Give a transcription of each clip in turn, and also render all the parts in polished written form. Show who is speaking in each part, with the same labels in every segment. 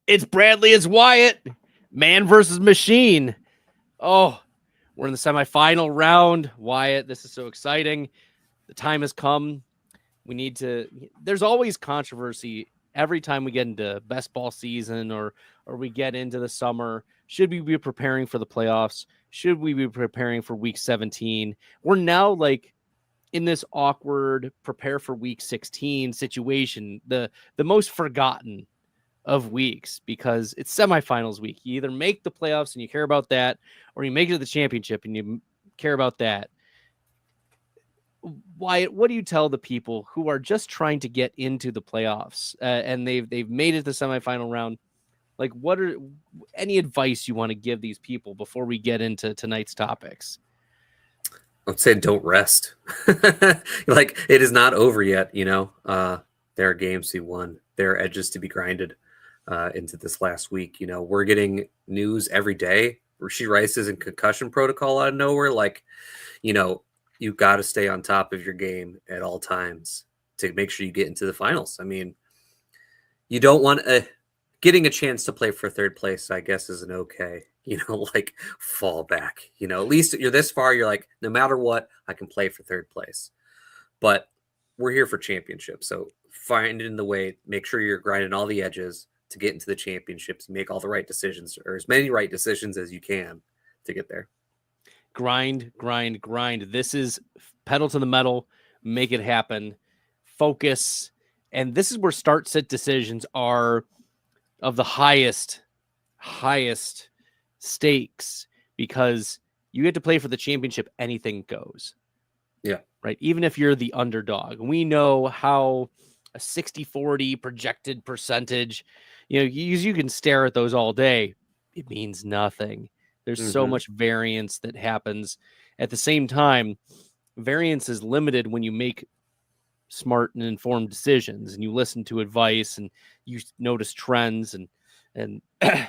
Speaker 1: It's Bradley, it's Wyatt. Man versus machine. Oh, we're in the semifinal round. Wyatt, this is so exciting. The time has come. There's always controversy every time we get into best ball season or we get into the summer. Should we be preparing for the playoffs? Should we be preparing for week 17? We're now like in this awkward prepare for week 16 situation, the most forgotten of weeks, because it's semifinals week. You either make the playoffs and you care about that, or you make it to the championship and you care about that. Wyatt, what do you tell the people who are just trying to get into the playoffs and they've made it to the semifinal round? Like, what are any advice you want to give these people before we get into tonight's topics?
Speaker 2: I'd say don't rest. Like, it is not over yet, you know. There are games to be won. There are edges to be grinded into this last week. You know, we're getting news every day. Rashee Rice is in concussion protocol out of nowhere. Like, you know, you got to stay on top of your game at all times to make sure you get into the finals. I mean, you don't want getting a chance to play for third place, I guess, is an okay, you know, like fall back. You know, at least you're this far. You're like, no matter what, I can play for third place. But we're here for championships. So find it in the way, make sure you're grinding all the edges to get into the championships, make all the right decisions, or as many right decisions as you can to get there.
Speaker 1: Grind, grind, grind. This is pedal to the metal, make it happen, focus. And this is where start sit decisions are of the highest stakes, because you get to play for the championship. Anything goes.
Speaker 2: Yeah.
Speaker 1: Right. Even if you're the underdog, we know how a 60-40 projected percentage, you know, you can stare at those all day. It means nothing. There's so much variance that happens. At the same time, variance is limited when you make smart and informed decisions and you listen to advice and you notice trends. And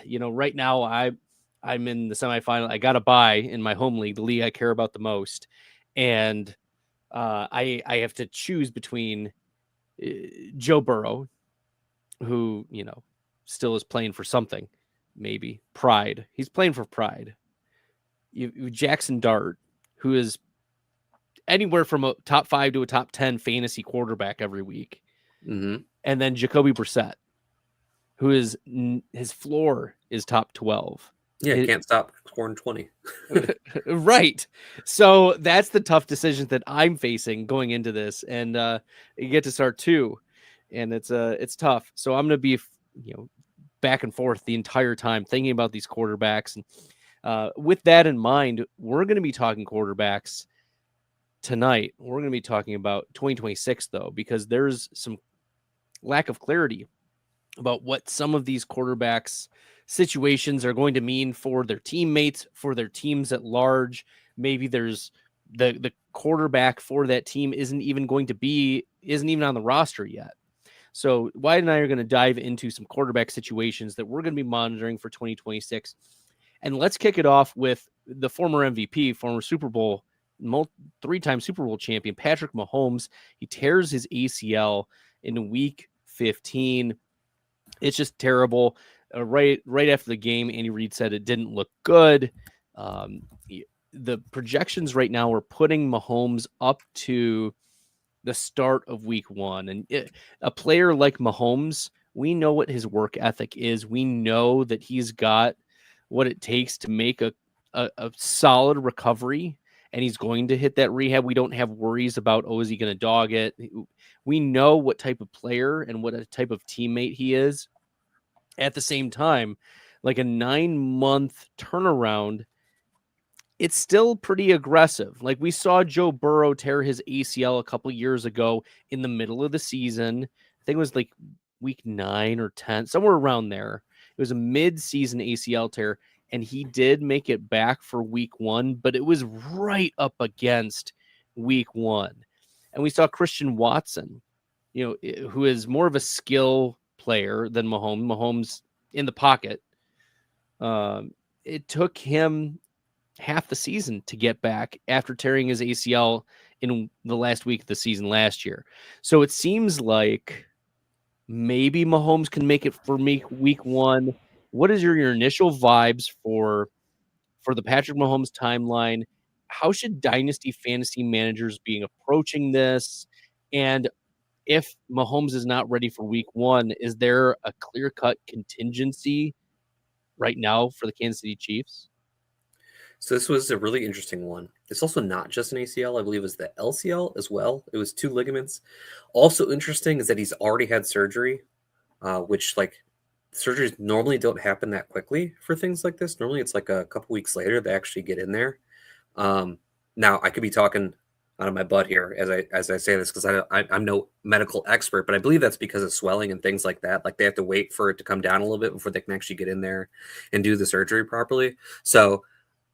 Speaker 1: you know, right now I'm in the semifinal. I got a bye in my home league, the league I care about the most. And I have to choose between Joe Burrow, who, you know, still is playing for something, maybe pride. He's playing for pride. You Jackson Dart, who is anywhere from a top 5 to a top 10 fantasy quarterback every week.
Speaker 2: Mm-hmm.
Speaker 1: And then Jacoby Brissett, who is his floor is top 12.
Speaker 2: Yeah, can't stop scoring 20.
Speaker 1: Right. So that's the tough decisions that I'm facing going into this. And you get to start 2. And it's tough. So I'm going to be, you know, back and forth the entire time thinking about these quarterbacks. And with that in mind, we're going to be talking quarterbacks tonight. We're going to be talking about 2026, though, because there's some lack of clarity about what some of these quarterbacks situations are going to mean for their teammates, for their teams at large. Maybe there's the quarterback for that team isn't even on the roster yet. So Wyatt and I are going to dive into some quarterback situations that we're going to be monitoring for 2026. And let's kick it off with the former MVP, former Super Bowl, 3-time Super Bowl champion, Patrick Mahomes. He tears his ACL in week 15. It's just terrible. Right after the game, Andy Reid said it didn't look good. The projections right now are putting Mahomes up to the start of week 1. And a player like Mahomes, we know what his work ethic is. We know that he's got what it takes to make a solid recovery, and he's going to hit that rehab. We don't have worries about, is he going to dog it? We know what type of player and what a type of teammate he is. At the same time, like a 9-month turnaround, it's still pretty aggressive. Like we saw Joe Burrow tear his ACL a couple years ago in the middle of the season. I think it was like week 9 or 10, somewhere around there. It was a mid-season ACL tear, and he did make it back for week 1, but it was right up against week 1. And we saw Christian Watson, you know, who is more of a skill player than Mahomes. Mahomes in the pocket. It took him half the season to get back after tearing his ACL in the last week of the season last year. So it seems like Maybe Mahomes can make it for me week 1. What is your initial vibes for the Patrick Mahomes timeline? How should dynasty fantasy managers be approaching this? And if Mahomes is not ready for week 1, is there a clear-cut contingency right now for the Kansas City Chiefs?
Speaker 2: So this was a really interesting one. It's also not just an ACL. I believe it was the LCL as well. It was 2 ligaments. Also interesting is that he's already had surgery, which like surgeries normally don't happen that quickly for things like this. Normally it's like a couple weeks later they actually get in there. Now I could be talking out of my butt here as I say this because I'm no medical expert, but I believe that's because of swelling and things like that. Like they have to wait for it to come down a little bit before they can actually get in there and do the surgery properly. So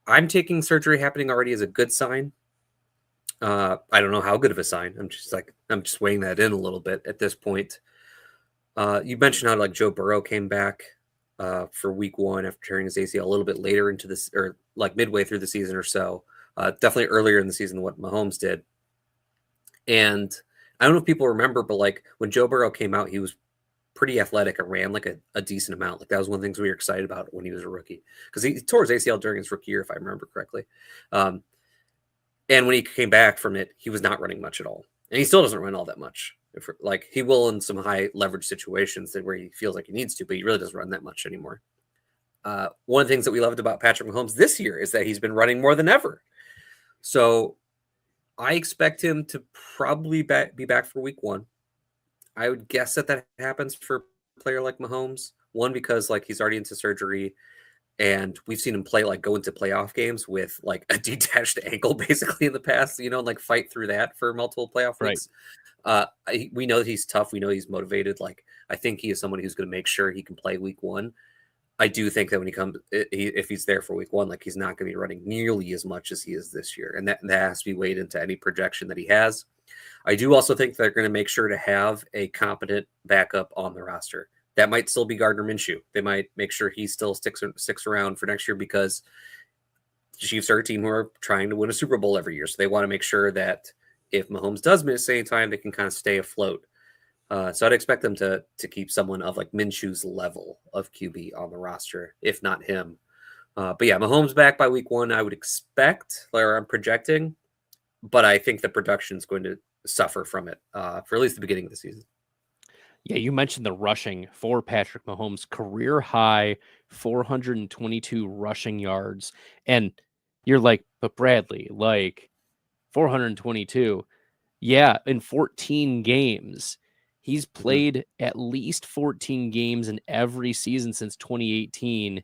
Speaker 2: I'm taking surgery happening already as a good sign. I don't know how good of a sign. I'm just weighing that in a little bit at this point. You mentioned how like Joe Burrow came back for week 1 after tearing his ACL a little bit later into this, or like midway through the season or so. Definitely earlier in the season than what Mahomes did. And I don't know if people remember, but like when Joe Burrow came out, he was pretty athletic and ran like a decent amount. Like that was one of the things we were excited about when he was a rookie because he tore his ACL during his rookie year, if I remember correctly. And when he came back from it, he was not running much at all. And he still doesn't run all that much. Like he will in some high leverage situations where he feels like he needs to, but he really doesn't run that much anymore. One of the things that we loved about Patrick Mahomes this year is that he's been running more than ever. So I expect him to probably be back for week 1. I would guess that happens for a player like Mahomes. One, because like he's already into surgery, and we've seen him go into playoff games with like a detached ankle basically in the past, and like fight through that for multiple playoff weeks. We know that he's tough. We know he's motivated. Like I think he is someone who's going to make sure he can play week 1. I do think that when he comes, if he's there for week 1, like he's not going to be running nearly as much as he is this year. And that has to be weighed into any projection that he has. I do also think they're going to make sure to have a competent backup on the roster. That might still be Gardner Minshew. They might make sure he still sticks around for next year because the Chiefs are a team who are trying to win a Super Bowl every year. So they want to make sure that if Mahomes does miss any time, they can kind of stay afloat. So I'd expect them to keep someone of like Minshew's level of QB on the roster, if not him. But yeah, Mahomes back by week 1, I would expect, or I'm projecting, but I think the production is going to suffer from it for at least the beginning of the season.
Speaker 1: Yeah, you mentioned the rushing for Patrick Mahomes, career high 422 rushing yards. And you're like, but Bradley, like 422. Yeah, in 14 games. He's played at least 14 games in every season since 2018.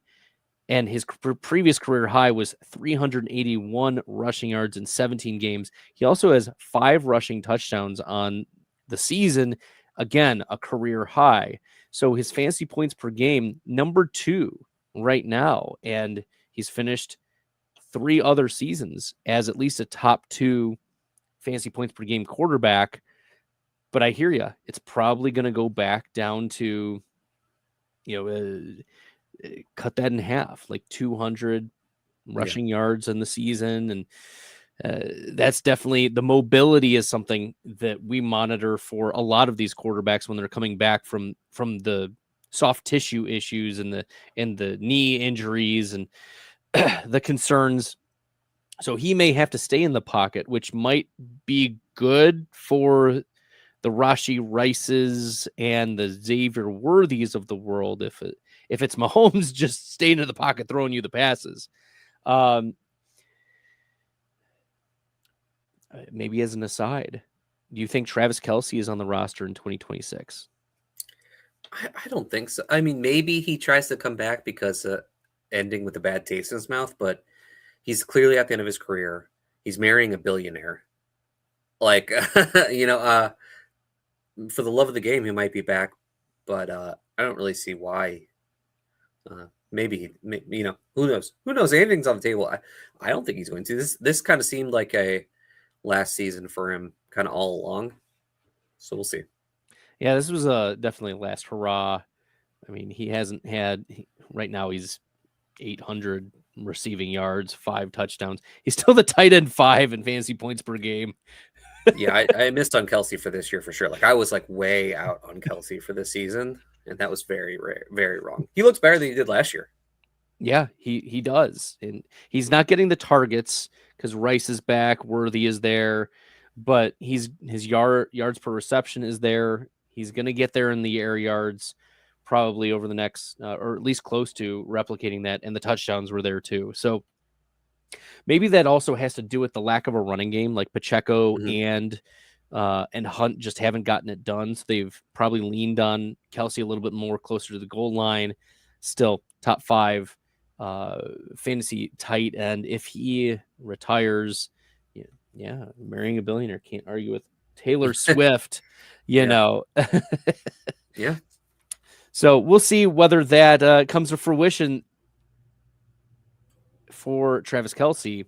Speaker 1: And his previous career high was 381 rushing yards in 17 games. He also has 5 rushing touchdowns on the season. Again, a career high. So his fantasy points per game, number 2 right now. And he's finished 3 other seasons as at least a top 2 fantasy points per game quarterback. But I hear you. It's probably going to go back down to, cut that in half, like 200 rushing yards in the season. And that's definitely, the mobility is something that we monitor for a lot of these quarterbacks when they're coming back from the soft tissue issues and the knee injuries and the concerns. So he may have to stay in the pocket, which might be good for the Rashi Rices and the Xavier Worthies of the world if it's Mahomes just staying in the pocket throwing you the passes. Maybe as an aside, do you think Travis Kelce is on the roster in 2026?
Speaker 2: I don't think so. I mean, maybe he tries to come back because ending with a bad taste in his mouth, but he's clearly at the end of his career. He's marrying a billionaire. Like, for the love of the game, he might be back, but I don't really see why. Maybe, who knows? Who knows? Anything's on the table. I don't think he's going to. This kind of seemed like a last season for him kind of all along. So we'll see.
Speaker 1: Yeah, this was definitely a last hurrah. I mean, he hasn't had, right now he's 800 receiving yards, 5 touchdowns. He's still the tight end 5 in fantasy points per game.
Speaker 2: Yeah, I missed on Kelsey for this year for sure. Like I was like way out on Kelsey for this season, and that was very rare, very wrong. He looks better than he did last year.
Speaker 1: Yeah, he does. And he's not getting the targets because Rice is back, Worthy is there, but his yards per reception is there. He's going to get there in the air yards probably over the next or at least close to replicating that, and the touchdowns were there too. So maybe that also has to do with the lack of a running game. Like Pacheco
Speaker 2: Mhm.
Speaker 1: and Hunt just haven't gotten it done. So they've probably leaned on Kelsey a little bit more closer to the goal line. Still top 5 fantasy tight end. If he retires, yeah, marrying a billionaire, can't argue with Taylor Swift, you
Speaker 2: Yeah,
Speaker 1: know.
Speaker 2: yeah.
Speaker 1: So we'll see whether that comes to fruition for Travis Kelsey.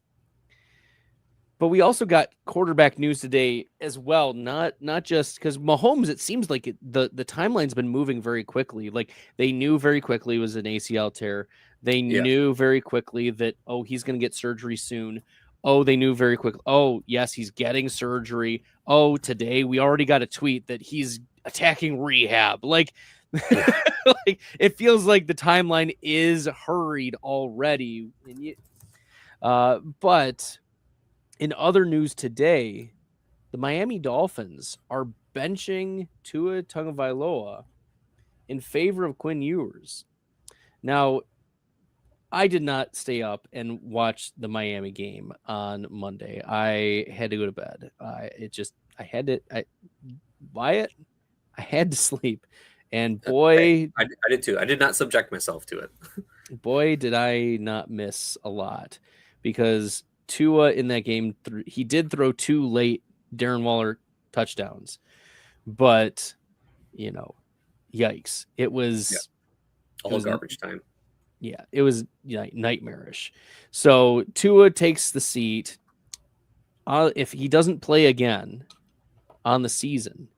Speaker 1: But we also got quarterback news today as well. Not just because Mahomes, it seems like the timeline's been moving very quickly. Like they knew very quickly it was an ACL tear. They
Speaker 2: Yeah.
Speaker 1: knew very quickly that, oh, he's going to get surgery soon. Oh, they knew very quickly. Oh, yes, he's getting surgery. Oh, today we already got a tweet that he's attacking rehab. Like,
Speaker 2: Yeah.
Speaker 1: like it feels like the timeline is hurried already. But in other news today, the Miami Dolphins are benching Tua Tagovailoa in favor of Quinn Ewers. Now, I did not stay up and watch the Miami game on Monday. I had to go to bed. Wyatt, I had to sleep. And
Speaker 2: Hey,
Speaker 1: boy,
Speaker 2: I did too. I did not subject myself to it.
Speaker 1: did I not miss a lot, because Tua in that game, he did throw 2 late Darren Waller touchdowns, but yikes! It
Speaker 2: Yeah,
Speaker 1: was
Speaker 2: all garbage time.
Speaker 1: it was nightmarish. So Tua takes the seat. If he doesn't play again on the season,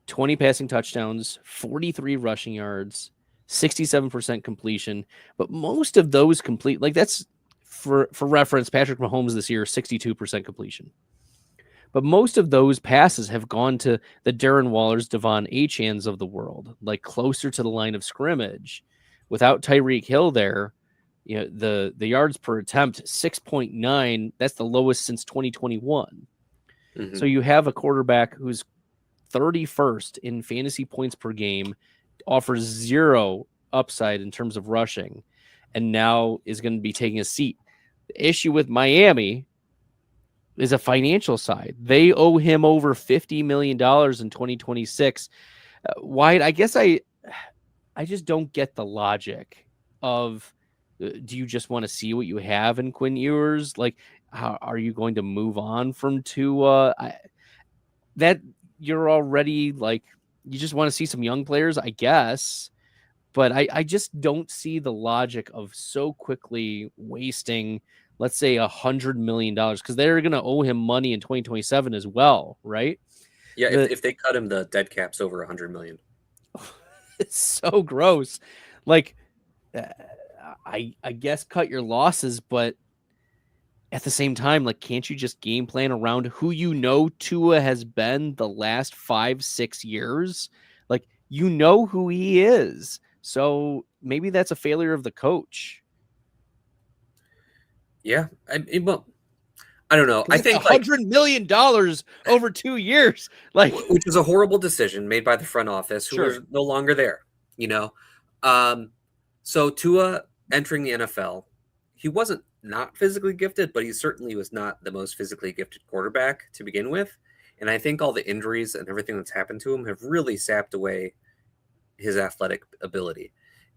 Speaker 1: 20 passing touchdowns, 43 rushing yards, 67% completion, but most of those complete, like that's for reference, Patrick Mahomes this year, 62% completion. But most of those passes have gone to the Darren Wallers, Devon Achans of the world, like closer to the line of scrimmage. Without Tyreek Hill there, the yards per attempt, 6.9, that's the lowest since 2021.
Speaker 2: Mm-hmm.
Speaker 1: So you have a quarterback who's 31st in fantasy points per game, offers 0 upside in terms of rushing, and now is going to be taking a seat. The issue with Miami is a financial side. They owe him over $50 million in 2026. Wyatt, I guess I just don't get the logic of, do you just want to see what you have in Quinn Ewers? Like, how are you going to move on from Tua? That you're already like, you just want to see some young players, I guess. But I just don't see the logic of so quickly wasting, let's say, $100 million, because they're going to owe him money in 2027 as well, right?
Speaker 2: Yeah, if they cut him, the dead cap's over 100 million.
Speaker 1: It's so gross. Like, I guess cut your losses, but at the same time, like, can't you just game plan around who Tua has been the last 5-6 years? Like, who he is. So maybe that's a failure of the coach.
Speaker 2: Yeah, well, I don't know. I
Speaker 1: It's
Speaker 2: think like
Speaker 1: $100 million over 2 years. Like,
Speaker 2: which is a horrible decision made by the front office, who
Speaker 1: sure.
Speaker 2: is no longer there. So Tua entering the NFL, he wasn't not physically gifted, but he certainly was not the most physically gifted quarterback to begin with. And I think all the injuries and everything that's happened to him have really sapped away his athletic ability.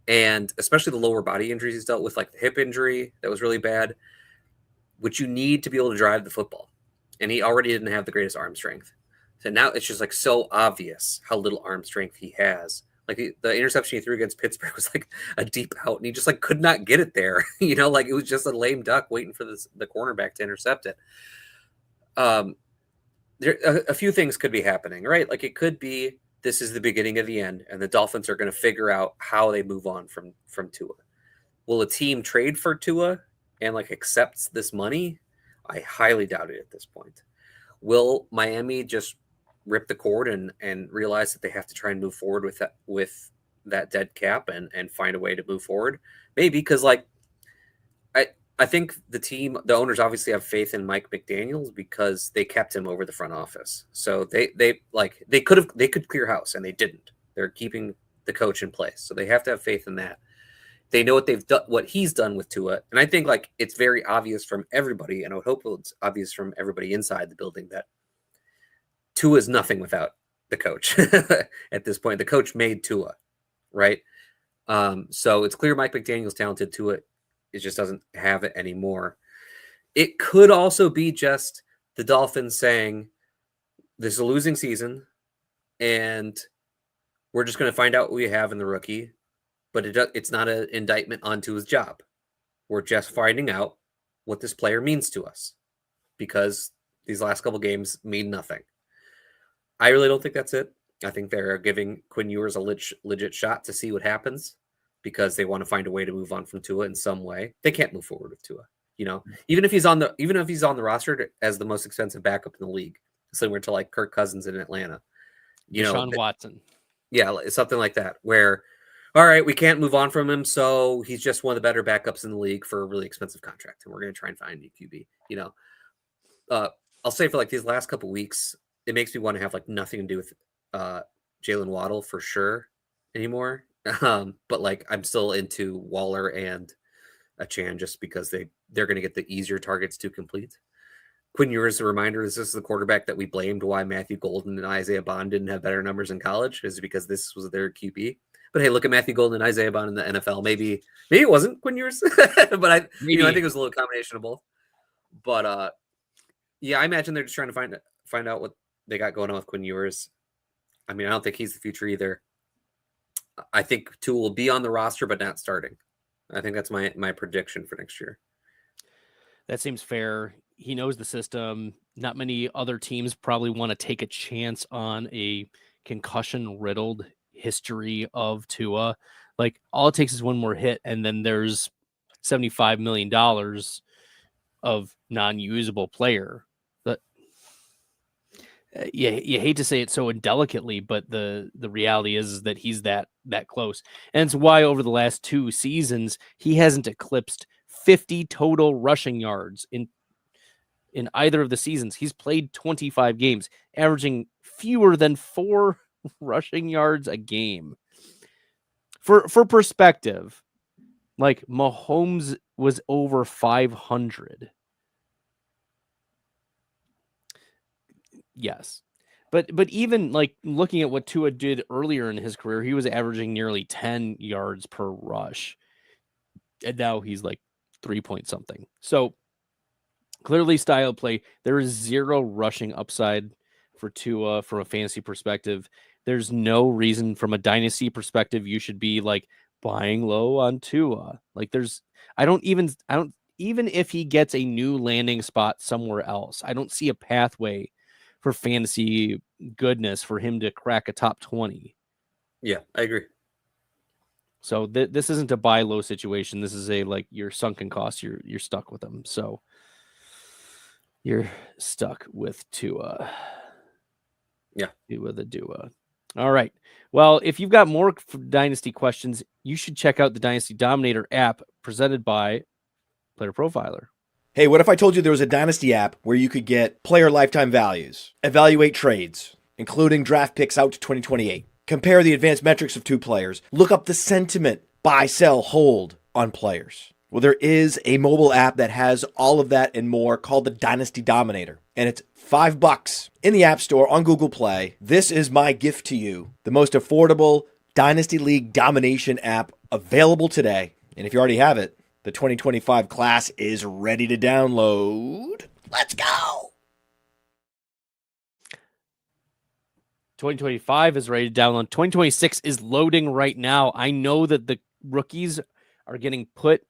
Speaker 2: And especially the lower body injuries he's dealt with, like the hip injury that was really bad, which you need to be able to drive the football. And he already didn't have the greatest arm strength. So now it's just like so obvious how little arm strength he has. Like the interception he threw against Pittsburgh was like a deep out, and he just like could not get it there. Like it was just a lame duck waiting for the cornerback to intercept it. There a few things could be happening, right? Like it could be this is the beginning of the end, and the Dolphins are going to figure out how they move on from Tua. Will a team trade for Tua and like accepts this money? I highly doubt it at this point. Will Miami just rip the cord and realize that they have to try and move forward with that dead cap and find a way to move forward? Maybe, because like I think the owners obviously have faith in Mike McDaniels because they kept him over the front office. So they could clear house and they didn't. They're keeping the coach in place. So they have to have faith in that. They know what they've done, what he's done with Tua. And I think like it's very obvious from everybody, and I would hope it's obvious from everybody inside the building that Tua is nothing without the coach at this point. The coach made Tua, right? So it's clear Mike McDaniel's talented. Tua, it just doesn't have it anymore. It could also be just the Dolphins saying this is a losing season and we're just going to find out what we have in the rookie, but it's not an indictment onto his job. We're just finding out what this player means to us because these last couple games mean nothing. I really don't think that's it. I think they're giving Quinn Ewers a legit shot to see what happens because they want to find a way to move on from Tua in some way. They can't move forward with Tua, even if he's on the roster as the most expensive backup in the league, similar to like Kirk Cousins in Atlanta,
Speaker 1: Deshaun Watson.
Speaker 2: Yeah, something like that where, all right, we can't move on from him. So he's just one of the better backups in the league for a really expensive contract. And we're going to try and find a QB, I'll say for like these last couple weeks, it makes me want to have like nothing to do with Jalen Waddle for sure anymore. But like I'm still into Waller and Achane just because they're going to get the easier targets to complete. Quinn Ewers, a reminder, this is the quarterback that we blamed why Matthew Golden and Isaiah Bond didn't have better numbers in college, is because this was their QB. But hey, look at Matthew Golden and Isaiah Bond in the NFL. Maybe it wasn't Quinn Ewers, but I think it was a little combination of both. But yeah, I imagine they're just trying to find out what they got going on with Quinn Ewers. I mean, I don't think he's the future either. I think Tua will be on the roster, but not starting. I think that's my prediction for next year.
Speaker 1: That seems fair. He knows the system. Not many other teams probably want to take a chance on a concussion-riddled history of Tua. Like, all it takes is one more hit, and then there's $75 million of non-usable player. But you hate to say it so indelicately, but the reality is that he's that close. And it's why over the last 2 seasons, he hasn't eclipsed 50 total rushing yards in either of the seasons. He's played 25 games, averaging fewer than 4 rushing yards a game. For perspective, like Mahomes was over 500. Yes. But even like looking at what Tua did earlier in his career, he was averaging nearly 10 yards per rush. And now he's like 3 point something. So clearly style play. There is zero rushing upside for Tua from a fantasy perspective. There's no reason from a dynasty perspective you should be like buying low on Tua. Like I don't even if he gets a new landing spot somewhere else, I don't see a pathway for fantasy goodness for him to crack a top 20.
Speaker 2: Yeah, I agree.
Speaker 1: So this isn't a buy low situation. This is a like your sunken cost. You're stuck with them. So you're stuck with Tua.
Speaker 2: Yeah.
Speaker 1: With a Dua. All right. Well, if you've got more Dynasty questions, you should check out the Dynasty Dominator app presented by Player Profiler.
Speaker 3: Hey, what if I told you there was a Dynasty app where you could get player lifetime values, evaluate trades, including draft picks out to 2028, compare the advanced metrics of 2 players, look up the sentiment, buy, sell, hold on players? Well, there is a mobile app that has all of that and more called the Dynasty Dominator, and it's $5 in the App Store on Google Play. This is my gift to you, the most affordable Dynasty League domination app available today. And if you already have it, the 2025 class is ready to download. Let's go!
Speaker 1: 2025 is ready to download. 2026 is loading right now. I know that the rookies are getting put,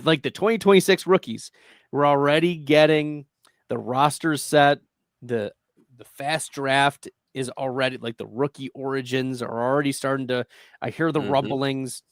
Speaker 1: like the 2026 rookies, we're already getting the rosters set. The fast draft is already, like the rookie origins are already starting to, I hear the rumblings.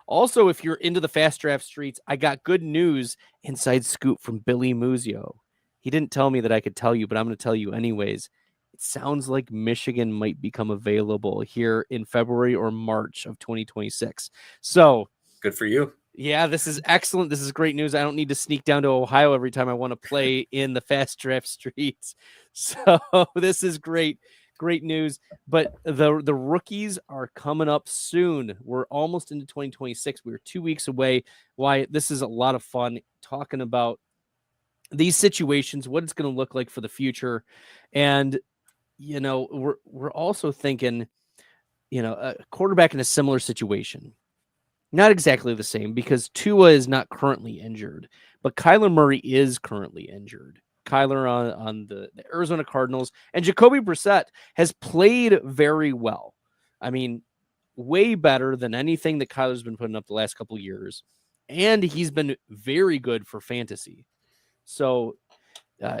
Speaker 1: Also, if you're into the fast draft streets, I got good news, inside scoop from Billy Muzio. he didn't tell me that I could tell you, but I'm going to tell you anyways. It sounds like Michigan might become available here in February or March of 2026. So
Speaker 2: good for you.
Speaker 1: Yeah, this is excellent. This is great news. I don't need to sneak down to Ohio every time I want to play in the fast draft streets. So this is great news. But the rookies are coming up soon. We're almost into 2026. We're 2 weeks away. Why this is a lot of fun talking about these situations, what it's going to look like for the future. And we're also thinking, a quarterback in a similar situation. Not exactly the same because Tua is not currently injured, but Kyler Murray is currently injured. Kyler on the Arizona Cardinals, and Jacoby Brissett has played very well. I mean, way better than anything that Kyler's been putting up the last couple of years. And he's been very good for fantasy. So,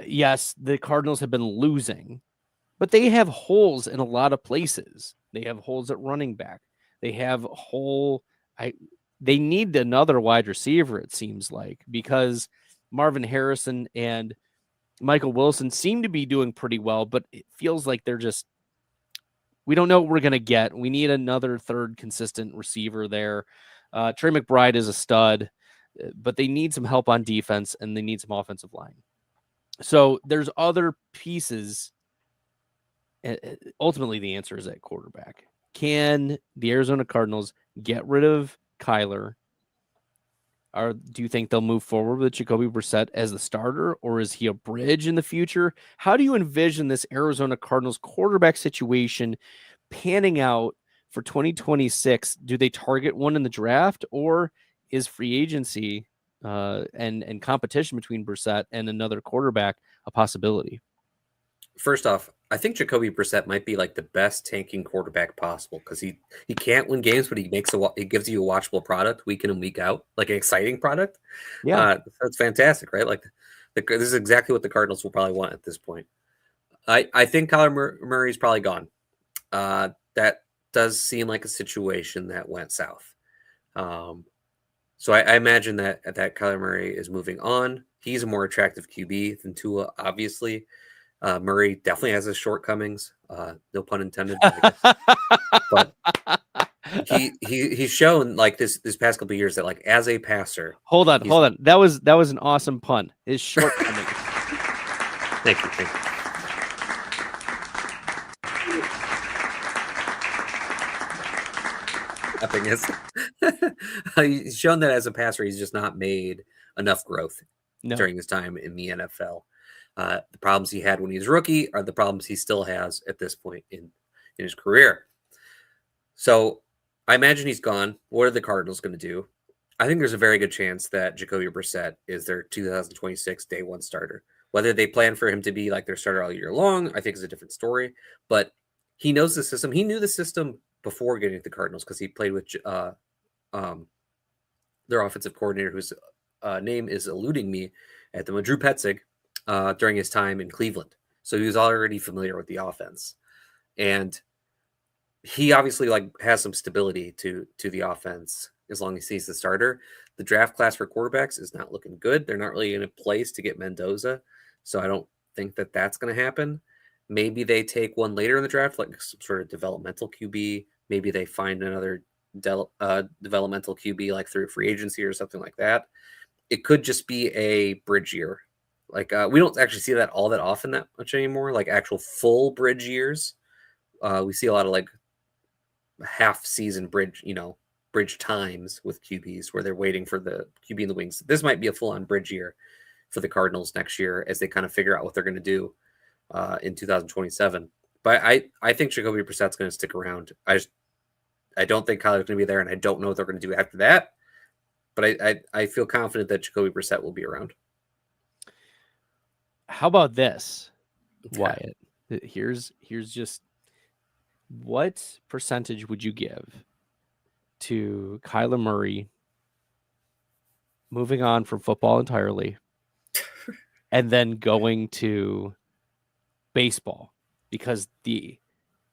Speaker 1: yes, the Cardinals have been losing, but they have holes in a lot of places. They have holes at running back. They have they need another wide receiver, it seems like, because Marvin Harrison and Michael Wilson seem to be doing pretty well, but it feels like we don't know what we're going to get. We need another third consistent receiver there. Trey McBride is a stud, but they need some help on defense and they need some offensive line. So there's other pieces. Ultimately, the answer is at quarterback. Can the Arizona Cardinals get rid of Kyler? Or do you think they'll move forward with Jacoby Brissett as the starter, or is he a bridge in the future? How do you envision this Arizona Cardinals quarterback situation panning out for 2026? Do they target one in the draft, or is free agency and competition between Brissett and another quarterback a possibility?
Speaker 2: First off, I think Jacoby Brissett might be like the best tanking quarterback possible because he can't win games, but he gives you a watchable product week in and week out, like an exciting product.
Speaker 1: Yeah,
Speaker 2: that's fantastic, right? Like this is exactly what the Cardinals will probably want at this point. I think Kyler Murray's probably gone. That does seem like a situation that went south. So I imagine that Kyler Murray is moving on. He's a more attractive QB than Tua, obviously. Murray definitely has his shortcomings, no pun intended. But he's shown like this past couple of years that like as a passer.
Speaker 1: Hold on. That was an awesome pun. His shortcomings.
Speaker 2: Thank you. He's shown that as a passer, he's just not made enough growth during his time in the NFL. The problems he had when he was rookie are the problems he still has at this point in his career. So I imagine he's gone. What are the Cardinals going to do? I think there's a very good chance that Jacoby Brissett is their 2026 day one starter. Whether they plan for him to be like their starter all year long, I think is a different story. But he knows the system. He knew the system before getting to the Cardinals because he played with their offensive coordinator, whose name is eluding me at the moment, Drew Petzig. During his time in Cleveland. So he was already familiar with the offense. And he obviously like has some stability to the offense as long as he's the starter. The draft class for quarterbacks is not looking good. They're not really in a place to get Mendoza. So I don't think that that's going to happen. Maybe they take one later in the draft, like some sort of developmental QB. Maybe they find another developmental QB like through free agency or something like that. It could just be a bridge year. Like we don't actually see that all that often that much anymore, like actual full bridge years. We see a lot of like half season bridge times with QBs where they're waiting for the QB in the wings. This might be a full on bridge year for the Cardinals next year as they kind of figure out what they're going to do in 2027. But I think Jacoby Brissett's going to stick around. I don't think Kyler's going to be there, and I don't know what they're going to do after that. But I feel confident that Jacoby Brissett will be around.
Speaker 1: How about this, Wyatt? Here's just what percentage would you give to Kyler Murray moving on from football entirely and then going to baseball? Because the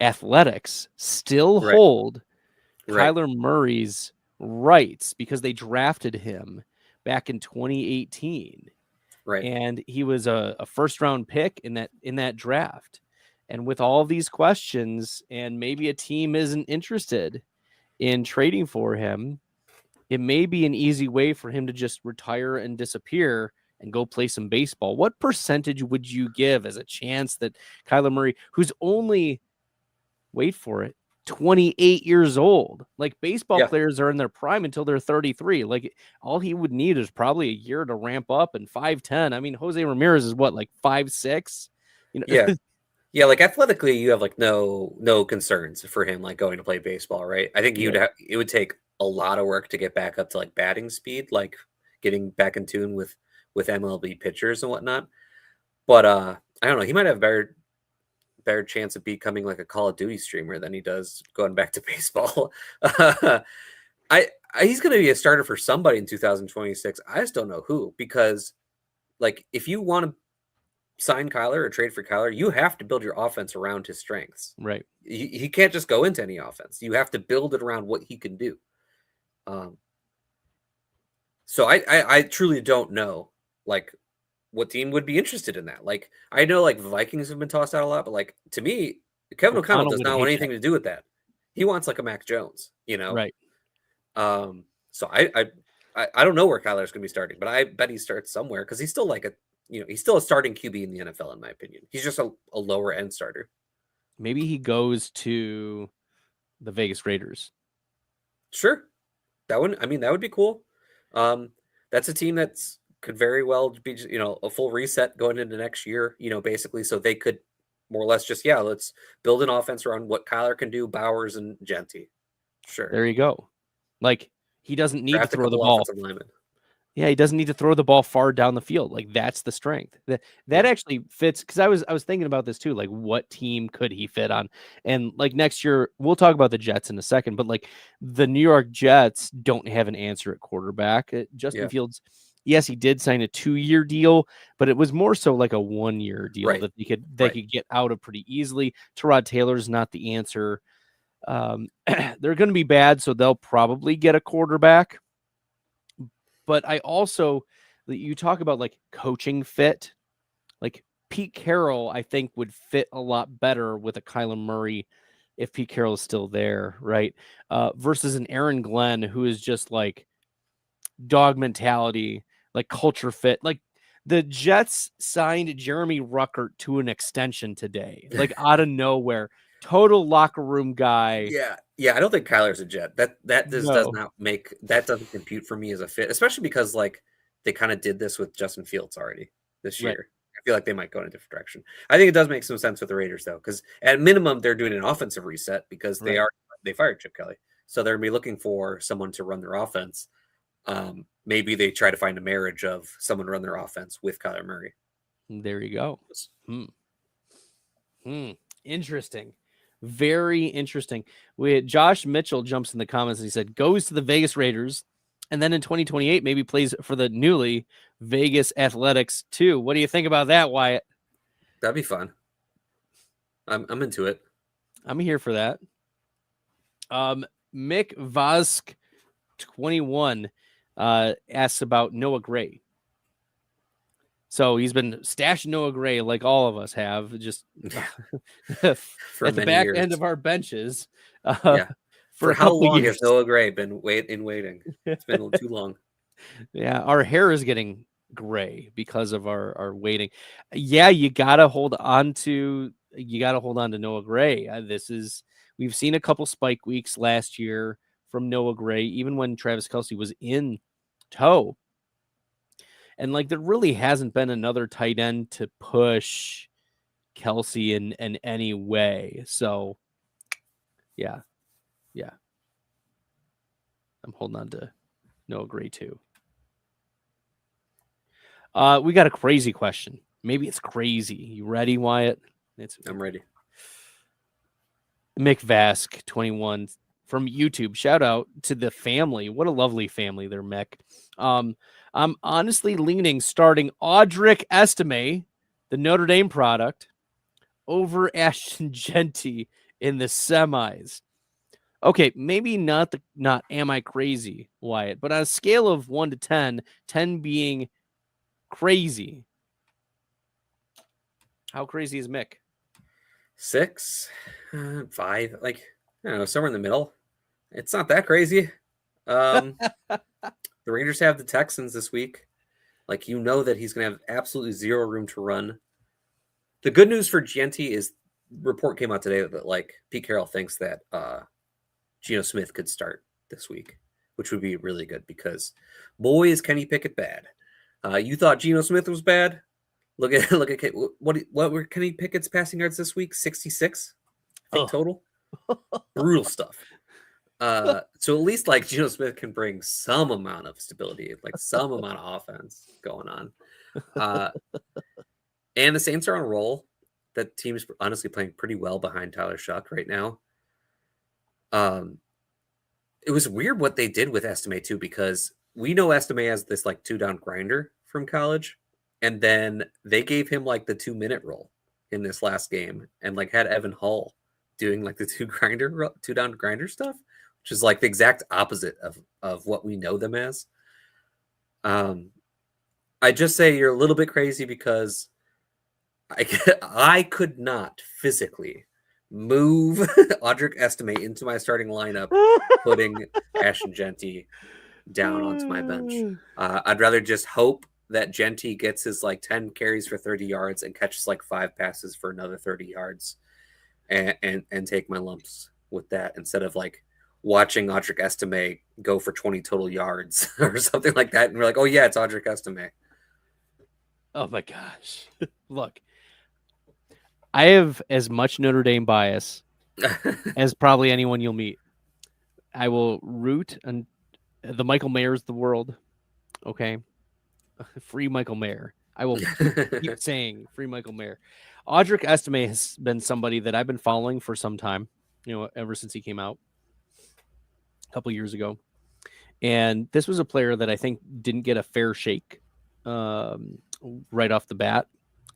Speaker 1: Athletics still hold Kyler Murray's rights because they drafted him back in 2018.
Speaker 2: Right.
Speaker 1: and he was a first round pick in that draft. And with all these questions, and maybe a team isn't interested in trading for him, it may be an easy way for him to just retire and disappear and go play some baseball. What percentage would you give as a chance that Kyler Murray, who's only, wait for it, 28 years old, like baseball players are in their prime until they're 33. Like all he would need is probably a year to ramp up, and 5'10". I mean, Jose Ramirez is what, like 5'6"?
Speaker 2: Yeah. Yeah, like athletically, you have like no concerns for him like going to play baseball, right? I think it would take a lot of work to get back up to like batting speed, like getting back in tune with MLB pitchers and whatnot. But I don't know, he might have a better chance of becoming like a Call of Duty streamer than he does going back to baseball. He's going to be a starter for somebody in 2026. I just don't know who, because like if you want to sign Kyler or trade for Kyler, you have to build your offense around his strengths.
Speaker 1: Right.
Speaker 2: He can't just go into any offense. You have to build it around what he can do. So I truly don't know like what team would be interested in that. Like I know like Vikings have been tossed out a lot, but like to me, Kevin O'Connell does not want anything to do with that. He wants like a Mac Jones,
Speaker 1: Right.
Speaker 2: So I don't know where Kyler's going to be starting, but I bet he starts somewhere because he's still like he's still a starting QB in the NFL, in my opinion. He's just a lower end starter.
Speaker 1: Maybe he goes to the Vegas Raiders.
Speaker 2: Sure. That would be cool. That's a team could very well be, a full reset going into next year, basically. So they could more or less just, let's build an offense around what Kyler can do, Bowers and Genty. Sure.
Speaker 1: There you go. Like he doesn't need to throw the ball. Yeah, he doesn't need to throw the ball far down the field. Like that's the strength. That actually fits, because I was thinking about this too. Like what team could he fit on? And like next year, we'll talk about the Jets in a second, but like the New York Jets don't have an answer at quarterback. Justin Fields, yes, he did sign a 2-year deal, but it was more so like a 1-year deal that they could get out of pretty easily. Tyrod Taylor's not the answer. They're going to be bad, so they'll probably get a quarterback. But I also, you talk about like coaching fit, like Pete Carroll, I think would fit a lot better with a Kyler Murray if Pete Carroll is still there, right? Versus an Aaron Glenn, who is just like dog mentality, like culture fit. Like the Jets signed Jeremy Ruckert to an extension today, like out of nowhere. Total locker room guy.
Speaker 2: Yeah. I don't think Kyler's a Jet. Doesn't compute for me as a fit, especially because like they kind of did this with Justin Fields already this year. Right. I feel like they might go in a different direction. I think it does make some sense with the Raiders though, because at minimum they're doing an offensive reset because they fired Chip Kelly, so they're gonna be looking for someone to run their offense. Maybe they try to find a marriage of someone to run their offense with Kyler Murray.
Speaker 1: There you go. Interesting. Very interesting. Josh Mitchell jumps in the comments and he said, goes to the Vegas Raiders, and then in 2028 maybe plays for the newly Vegas Athletics too. What do you think about that, Wyatt?
Speaker 2: That'd be fun. I'm into it.
Speaker 1: I'm here for that. Mick Vosk 21 asks about Noah Gray. So he's been stashing Noah Gray like all of us have, just at the back end of our benches.
Speaker 2: For how long has Noah Gray been waiting? It's been too long.
Speaker 1: Yeah, our hair is getting gray because of our waiting. Yeah, you gotta hold on to Noah Gray. We've seen a couple spike weeks last year from Noah Gray, even when Travis Kelce was in tow. And like there really hasn't been another tight end to push Kelce in any way. So yeah. I'm holding on to Noah Gray too. We got a crazy question. Maybe it's crazy. You ready, Wyatt?
Speaker 2: I'm ready.
Speaker 1: Mick Vask 21 from YouTube. Shout out to the family. What a lovely family there, Mick. I'm honestly leaning starting Audric Estime, the Notre Dame product, over Ashton Genty in the semis. Okay, maybe not am I crazy, Wyatt, but on a scale of 1 to 10, 10 being Crazy. How crazy is Mick?
Speaker 2: 6, 5, like, I don't know, somewhere in the middle. It's not that crazy. The Rangers have the Texans this week. Like, you know that he's going to have absolutely zero room to run. The good news for Genty is, report came out today that, like, Pete Carroll thinks that Geno Smith could start this week, which would be really good because, boy, is Kenny Pickett bad. You thought Geno Smith was bad? Look at what were Kenny Pickett's passing yards this week? 66, I think, total. Brutal stuff. So at least like Geno Smith can bring some amount of stability, like some amount of offense going on. And the Saints are on a roll. That team's honestly playing pretty well behind Tyler Shuck right now. It was weird what they did with Estime too, because we know Estime as this like 2-down grinder from college. And then they gave him like the 2-minute role in this last game and like had Evan Hull doing like the 2-down grinder stuff, which is like the exact opposite of what we know them as. I just say you're a little bit crazy because I could not physically move Audric Estime into my starting lineup, putting Ashton Genty down onto my bench. I'd rather just hope that Genty gets his like 10 carries for 30 yards and catches like 5 passes for another 30 yards and take my lumps with that instead of like watching Audric Estime go for 20 total yards or something like that. And we're like, oh yeah, it's Audric Estime.
Speaker 1: Oh my gosh. Look, I have as much Notre Dame bias as probably anyone you'll meet. I will root on the Michael Mayers of the world. Okay. Free Michael Mayer. I will keep saying free Michael Mayer. Audric Estime has been somebody that I've been following for some time, ever since he came out a couple years ago. And this was a player that I think didn't get a fair shake right off the bat.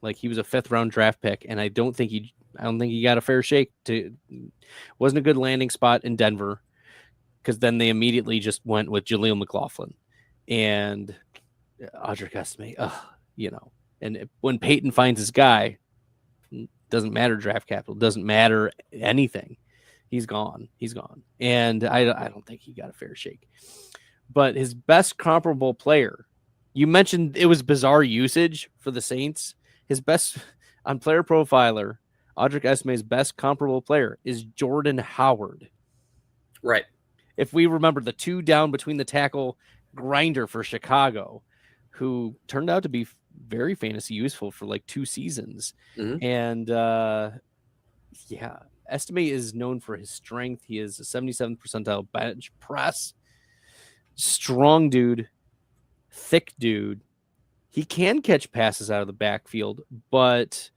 Speaker 1: Like, he was a 5th round draft pick, and I don't think he got a fair shake. Wasn't a good landing spot in Denver, because then they immediately just went with Jaleel McLaughlin and Audric Estime. And when Peyton finds his guy, doesn't matter draft capital, doesn't matter anything. He's gone. And I don't think he got a fair shake. But his best comparable player, you mentioned it was bizarre usage for the Saints. His best on Player Profiler, Audric Estime's best comparable player is Jordan Howard.
Speaker 2: Right.
Speaker 1: If we remember the 2 down between the tackle grinder for Chicago, who turned out to be very fantasy useful for like 2 seasons.
Speaker 2: Mm-hmm.
Speaker 1: And Estime is known for his strength. He is a 77th percentile bench press. Strong dude, thick dude. He can catch passes out of the backfield, but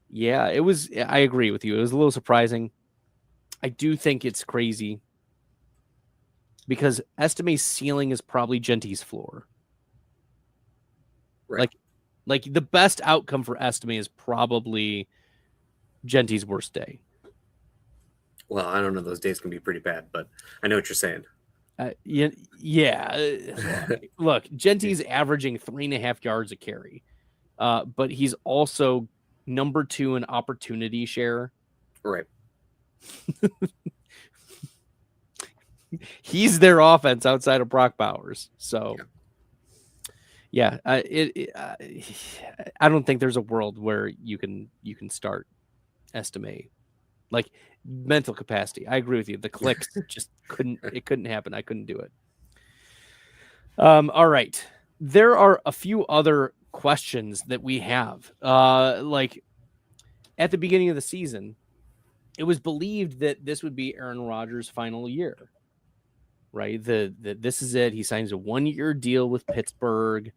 Speaker 1: yeah, I agree with you. It was a little surprising. I do think it's crazy because Estime's ceiling is probably Genty's floor.
Speaker 2: Right.
Speaker 1: Like the best outcome for Estime is probably Genty's worst day.
Speaker 2: Well, I don't know. Those days can be pretty bad, but I know what you're saying.
Speaker 1: Look, Genty's averaging 3.5 yards a carry, but he's also number 2 in opportunity share.
Speaker 2: Right.
Speaker 1: He's their offense outside of Brock Bowers. So, I don't think there's a world where you can start Estime. Like, mental capacity, I agree with you. The clicks just couldn't happen. I couldn't do it. All right. There are a few other questions that we have. Like, at the beginning of the season, it was believed that this would be Aaron Rodgers' final year, right? This is it. He signs a 1-year deal with Pittsburgh,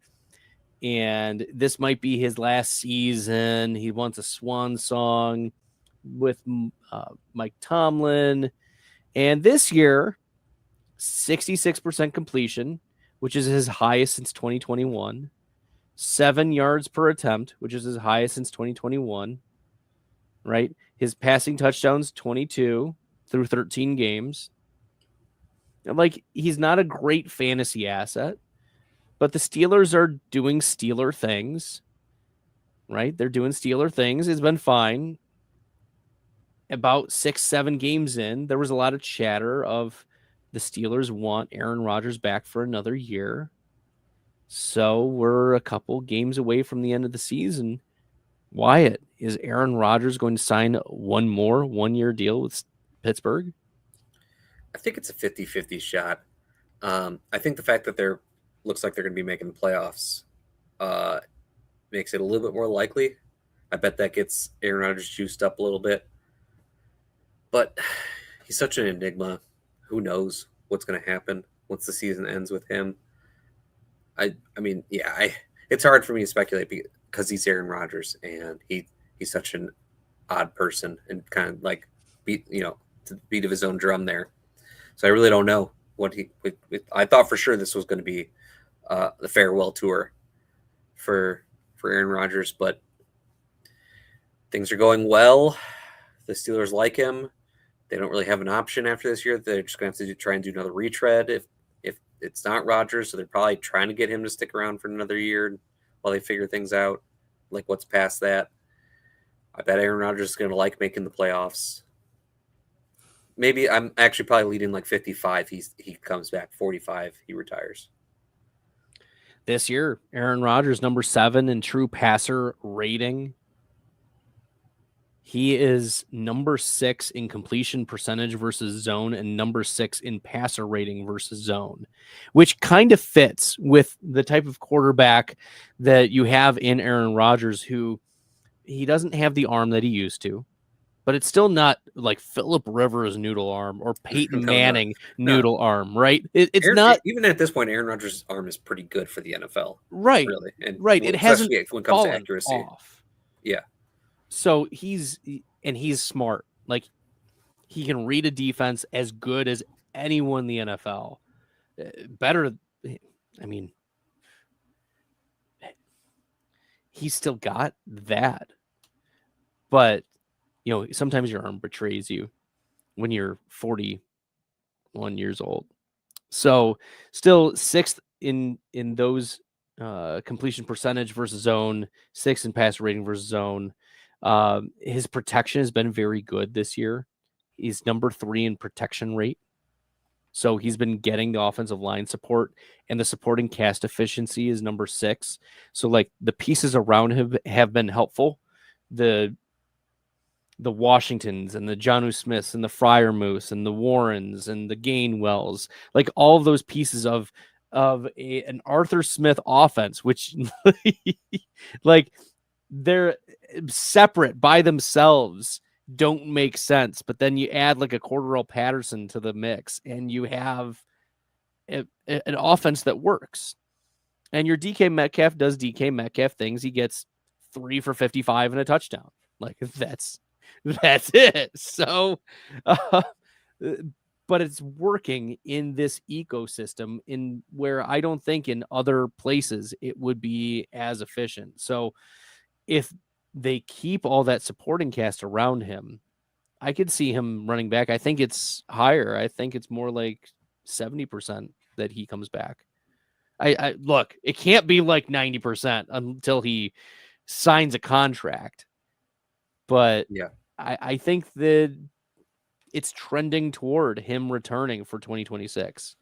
Speaker 1: and this might be his last season. He wants a swan song with Mike Tomlin. And this year, 66% completion, which is his highest since 2021. 7 yards per attempt, which is his highest since 2021. Right? His passing touchdowns, 22 through 13 games. Like, he's not a great fantasy asset, But the Steelers are doing Steeler things, right? They're doing Steeler things. It's been fine. About 6-7 games in, there was a lot of chatter of the Steelers want Aaron Rodgers back for another year. So we're a couple games away from the end of the season. Wyatt, is Aaron Rodgers going to sign one more 1-year deal with Pittsburgh?
Speaker 2: I think it's a 50-50 shot. I think the fact that looks like they're going to be making the playoffs makes it a little bit more likely. I bet that gets Aaron Rodgers juiced up a little bit. But he's such an enigma. Who knows what's going to happen once the season ends with him? I mean, yeah, it's hard for me to speculate because he's Aaron Rodgers and he's such an odd person and kind of like to the beat of his own drum there. So I really don't know what I thought for sure this was going to be the farewell tour for Aaron Rodgers, but things are going well. The Steelers like him. They don't really have an option after this year. They're just going to have to try and do another retread if it's not Rodgers. So they're probably trying to get him to stick around for another year while they figure things out, like what's past that. I bet Aaron Rodgers is going to like making the playoffs. Maybe I'm actually probably leading like 55. He comes back. 45, he retires.
Speaker 1: This year, Aaron Rodgers, number 7 in true passer rating. He is number 6 in completion percentage versus zone and number 6 in passer rating versus zone, which kind of fits with the type of quarterback that you have in Aaron Rodgers, who he doesn't have the arm that he used to, but it's still not like Phillip Rivers noodle arm or Peyton Manning noodle arm, right? It's not.
Speaker 2: Even at this point, Aaron Rodgers' arm is pretty good for the NFL.
Speaker 1: Right.
Speaker 2: Really. And
Speaker 1: right. It hasn't
Speaker 2: when it comes to accuracy.
Speaker 1: Off.
Speaker 2: Yeah.
Speaker 1: So he's smart. Like, he can read a defense as good as anyone in the NFL. Better. I mean, he's still got that. But, sometimes your arm betrays you when you're 41 years old. So still 6th in those completion percentage versus zone, 6th in pass rating versus zone. His protection has been very good this year. He's number 3 in protection rate. So he's been getting the offensive line support, and the supporting cast efficiency is number 6. So like the pieces around him have been helpful. The Washingtons and the Jonnu Smiths and the Freiermuths and the Warrens and the Gainwells, like all of those pieces of an Arthur Smith offense, which like they're separate by themselves, don't make sense. But then you add like a Cordarrelle Patterson to the mix and you have an offense that works. And your DK Metcalf does DK Metcalf things. He gets 3 for 55 and a touchdown. Like that's it. So, but it's working in this ecosystem in where I don't think in other places it would be as efficient. So if they keep all that supporting cast around him, I could see him running back. I think it's higher. I think it's more like 70% that he comes back. I look, it can't be like 90% until he signs a contract. But yeah, I think that it's trending toward him returning for 2026.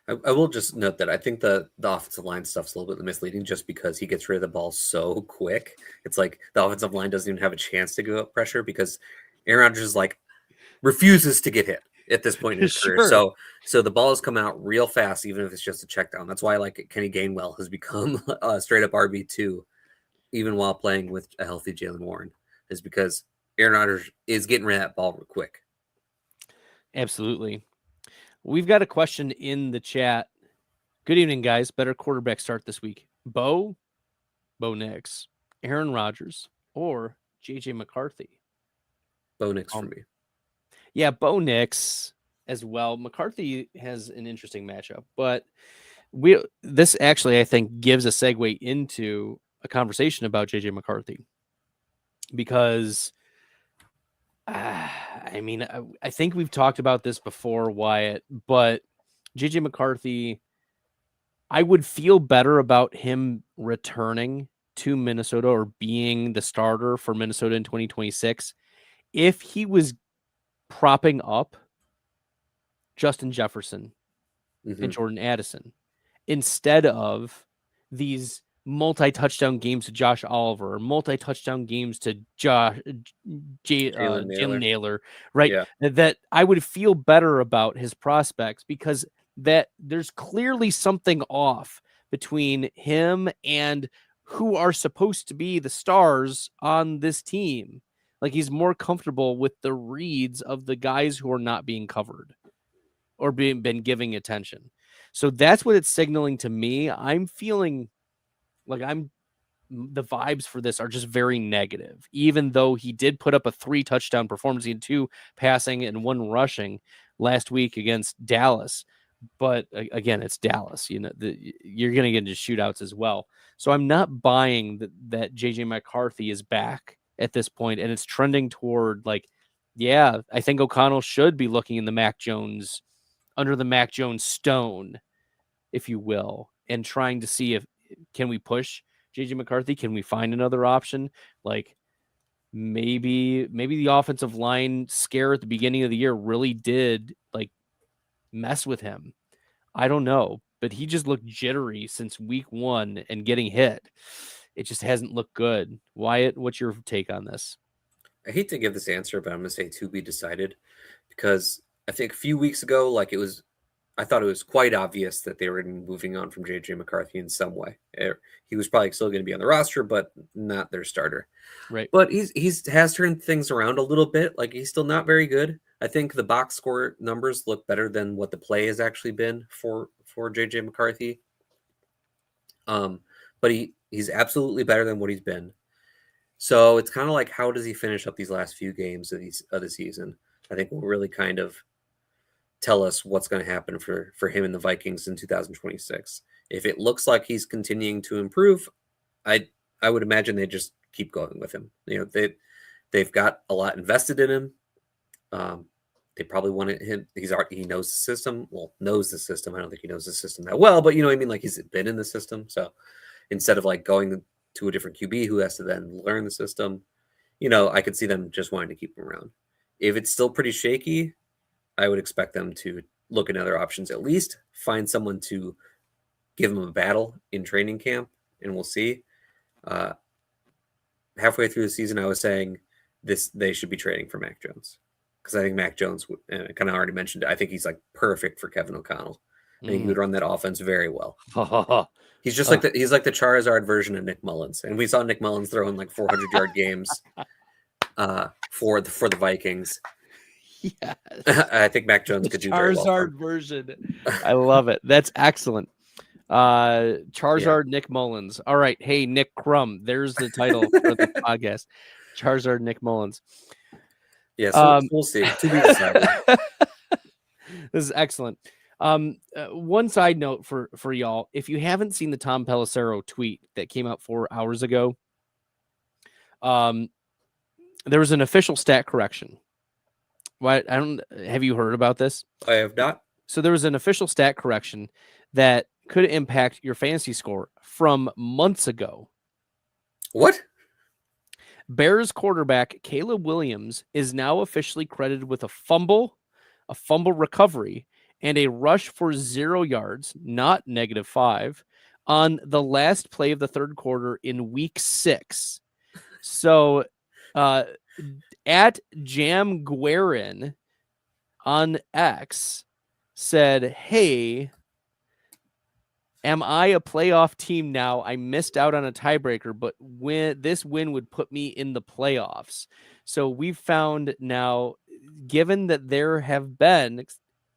Speaker 2: I will just note that I think the offensive line stuff's a little bit misleading just because he gets rid of the ball so quick. It's like the offensive line doesn't even have a chance to give up pressure because Aaron Rodgers refuses to get hit at this point in his career. So the ball has come out real fast, even if it's just a check down. That's why Kenny Gainwell has become a straight up RB2, even while playing with a healthy Jaylen Warren, is because Aaron Rodgers is getting rid of that ball real quick.
Speaker 1: Absolutely. We've got a question in the chat. Good evening, guys. Better quarterback start this week. Bo Nix, Aaron Rodgers, or JJ McCarthy?
Speaker 2: Bo Nix for me.
Speaker 1: Yeah, Bo Nix as well. McCarthy has an interesting matchup, but this actually, I think, gives a segue into a conversation about JJ McCarthy because I mean, I think we've talked about this before, Wyatt, but JJ McCarthy I would feel better about him returning to Minnesota or being the starter for Minnesota in 2026 if he was propping up Justin Jefferson and Jordan Addison instead of these multi-touchdown games to Josh Oliver or multi-touchdown games to Jim Naylor, right?
Speaker 2: Yeah.
Speaker 1: That I would feel better about his prospects because that there's clearly something off between him and who are supposed to be the stars on this team. Like he's more comfortable with the reads of the guys who are not being covered or been giving attention. So that's what it's signaling to me. I'm feeling like the vibes for this are just very negative, even though he did put up a 3 touchdown performance. He had 2 passing and 1 rushing last week against Dallas. But again, it's Dallas. You know, you're going to get into shootouts as well. So I'm not buying that JJ McCarthy is back at this point, and it's trending toward like, yeah, I think O'Connell should be looking in the Mac Jones under the Mac Jones stone, if you will, and trying to see if can we push JJ McCarthy? Can we find another option? Like maybe the offensive line scare at the beginning of the year really did like mess with him. I don't know, but he just looked jittery since week 1 and getting hit. It just hasn't looked good. Wyatt, what's your take on this?
Speaker 2: I hate to give this answer, but I'm going to say to be decided because I think a few weeks ago, I thought it was quite obvious that they were moving on from JJ McCarthy in some way. He was probably still going to be on the roster, but not their starter.
Speaker 1: Right.
Speaker 2: But he's has turned things around a little bit. Like he's still not very good. I think the box score numbers look better than what the play has actually been for JJ McCarthy. But he's absolutely better than what he's been. So it's kind of like, how does he finish up these last few games of the season? I think will really kind of tell us what's going to happen for him and the Vikings in 2026. If it looks like he's continuing to improve, I would imagine they just keep going with him. You know, they've got a lot invested in him. They probably wanted him. He knows the system. Well, knows the system. I don't think he knows the system that well, but you know what I mean? Like he's been in the system. So instead of like going to a different QB who has to then learn the system, you know, I could see them just wanting to keep him around. If it's still pretty shaky, I would expect them to look at other options, at least find someone to give him a battle in training camp, and we'll see. Halfway through the season, I was saying they should be trading for Mac Jones because I think Mac Jones, and I kind of already mentioned it, I think he's like perfect for Kevin O'Connell. I think he would run that offense very well. He's just like he's like the Charizard version of Nick Mullins, and we saw Nick Mullins throwing like 400-yard games for the Vikings.
Speaker 1: Yes.
Speaker 2: I think Mac Jones could do very well.
Speaker 1: Charizard version. I love it. That's excellent. Charizard Nick Mullins. All right. Hey, Nick Crumb. There's the title for the podcast. Charizard Nick Mullins.
Speaker 2: Yeah, so we'll see. To be decided.
Speaker 1: This is excellent. One side note for y'all. If you haven't seen the Tom Pelissero tweet that came out 4 hours ago, there was an official stat correction. What have you heard about this?
Speaker 2: I have not.
Speaker 1: So there was an official stat correction that could impact your fantasy score from months ago.
Speaker 2: What?
Speaker 1: Bears quarterback Caleb Williams is now officially credited with a fumble recovery, and a rush for 0 yards, not -5, on the last play of the third quarter in week 6. So, at Jam Guerin on X said, "Hey, am I a playoff team now? I missed out on a tiebreaker, but this win would put me in the playoffs." So we've found now, given that there have been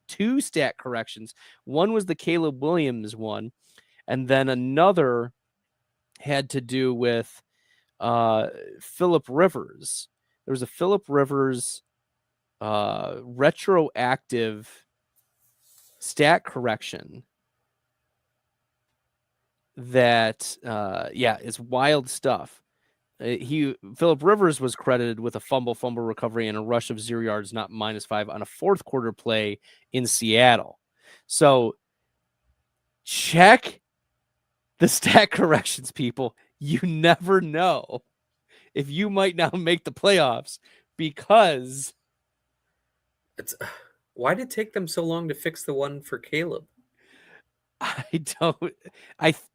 Speaker 1: 2 stat corrections, one was the Caleb Williams one, and then another had to do with Phillip Rivers. There was a Phillip Rivers retroactive stat correction that is wild stuff. Phillip Rivers was credited with a fumble recovery and a rush of 0 yards, not -5, on a fourth quarter play in Seattle. So check the stat corrections, people. You never know if you might now make the playoffs because
Speaker 2: why did it take them so long to fix the one for Caleb?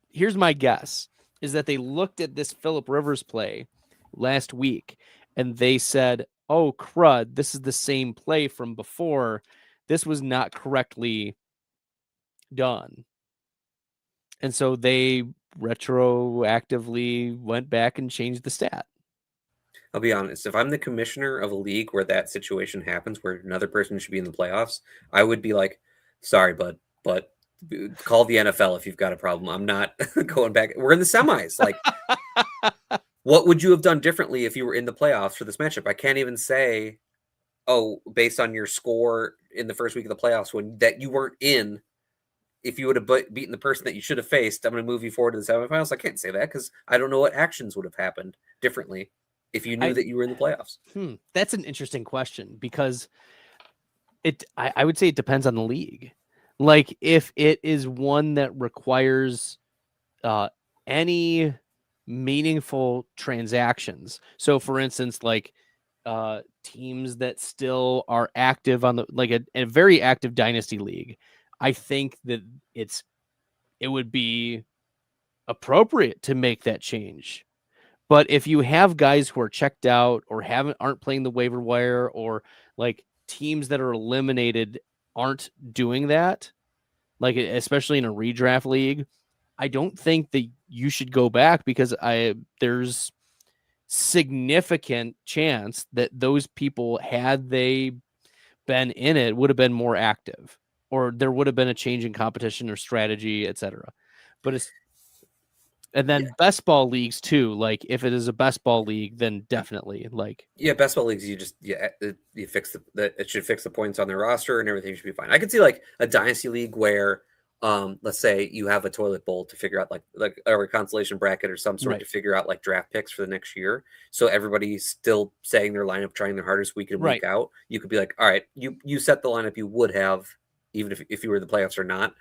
Speaker 1: Here's my guess is that they looked at this Phillip Rivers play last week and they said, oh, crud, this is the same play from before. This was not correctly done. And so they retroactively went back and changed the stat.
Speaker 2: I'll be honest. If I'm the commissioner of a league where that situation happens, where another person should be in the playoffs, I would be like, sorry, bud, but call the NFL if you've got a problem. I'm not going back. We're in the semis. Like, what would you have done differently if you were in the playoffs for this matchup? I can't even say, oh, based on your score in the first week of the playoffs when that you weren't in, if you would have beaten the person that you should have faced, I'm going to move you forward to the semifinals. I can't say that because I don't know what actions would have happened differently if you knew that you were in the playoffs.
Speaker 1: That's an interesting question because I would say it depends on the league. Like if it is one that requires any meaningful transactions. So for instance, like teams that still are active on the, like a very active dynasty league, I think that it would be appropriate to make that change. But if you have guys who are checked out or aren't playing the waiver wire, or like teams that are eliminated aren't doing that, like especially in a redraft league, I don't think that you should go back because there's significant chance that those people, had they been in it, would have been more active, or there would have been a change in competition or strategy, etc. But and then best ball leagues too. Like if it is a best ball league, then definitely
Speaker 2: best ball leagues. You fix it should fix the points on their roster and everything should be fine. I could see like a dynasty league where, let's say you have a toilet bowl to figure out like a consolation bracket or some sort to figure out like draft picks for the next year. So everybody's still saying their lineup, trying their hardest week in week out. You could be like, all right, you set the lineup you would have even if you were in the playoffs or not.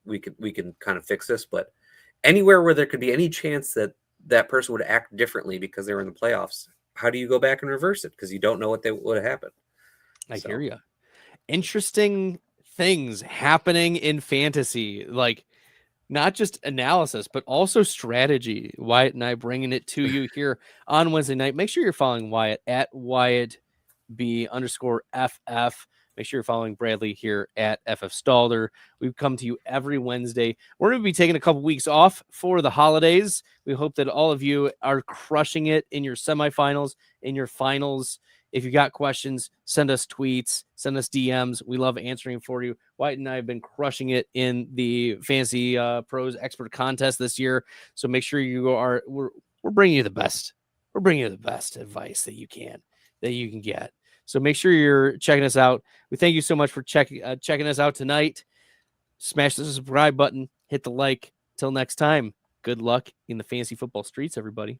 Speaker 2: We can kind of fix this, but anywhere where there could be any chance that that person would act differently because they were in the playoffs, how do you go back and reverse it? Because you don't know what would have happened.
Speaker 1: I hear you. Interesting things happening in fantasy, like not just analysis, but also strategy. Wyatt and I bringing it to you here on Wednesday night. Make sure you're following Wyatt at WyattB_FF. Make sure you're following Bradley here at FF Stalder. We've come to you every Wednesday. We're going to be taking a couple weeks off for the holidays. We hope that all of you are crushing it in your semifinals, in your finals. If you got questions, send us tweets, send us DMs. We love answering for you. Wyatt and I have been crushing it in the Fantasy Pros Expert Contest this year. So make sure we're bringing you the best. We're bringing you the best advice that you can get. So make sure you're checking us out. We thank you so much for checking us out tonight. Smash the subscribe button, hit the like. Till next time, good luck in the fantasy football streets, everybody.